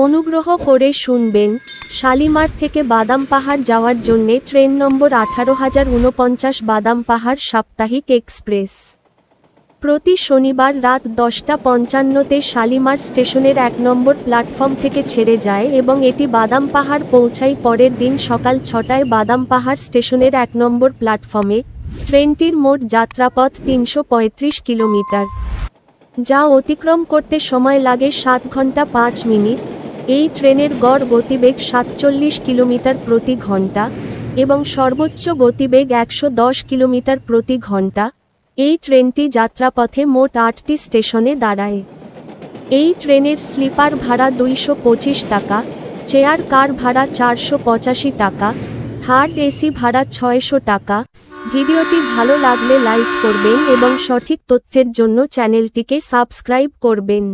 অনুগ্রহ করে শুনবেন, শালিমার থেকে বাদাম পাহাড় যাওয়ার জন্যে ট্রেন নম্বর 18049 বাদাম পাহাড় সাপ্তাহিক এক্সপ্রেস প্রতি শনিবার রাত 10:55-তে শালিমার স্টেশনের 1 নম্বর প্ল্যাটফর্ম থেকে ছেড়ে যায় এবং এটি বাদাম পাহাড় পৌঁছায় পরের দিন সকাল 6টায় বাদাম পাহাড় স্টেশনের 1 নম্বর প্ল্যাটফর্মে। ট্রেনটির মোট যাত্রাপথ 335 কিলোমিটার, যা অতিক্রম করতে সময় লাগে 7 ঘন্টা 5 মিনিট। এই ট্রেনের গড় গতিবেগ 47 কিলোমিটার প্রতি ঘন্টা এবং সর্বোচ্চ গতিবেগ 110 কিলোমিটার প্রতি ঘন্টা। এই ট্রেনটি যাত্রাপথে মোট 8টি স্টেশনে দাঁড়ায়। এই ট্রেনের স্লিপার ভাড়া 225 টাকা, চেয়ার কার ভাড়া 485 টাকা, থার্ড এসি ভাড়া 600 টাকা। ভিডিওটি ভালো লাগলে লাইক করবেন এবং সঠিক তথ্যের জন্য চ্যানেলটিকে সাবস্ক্রাইব করবেন।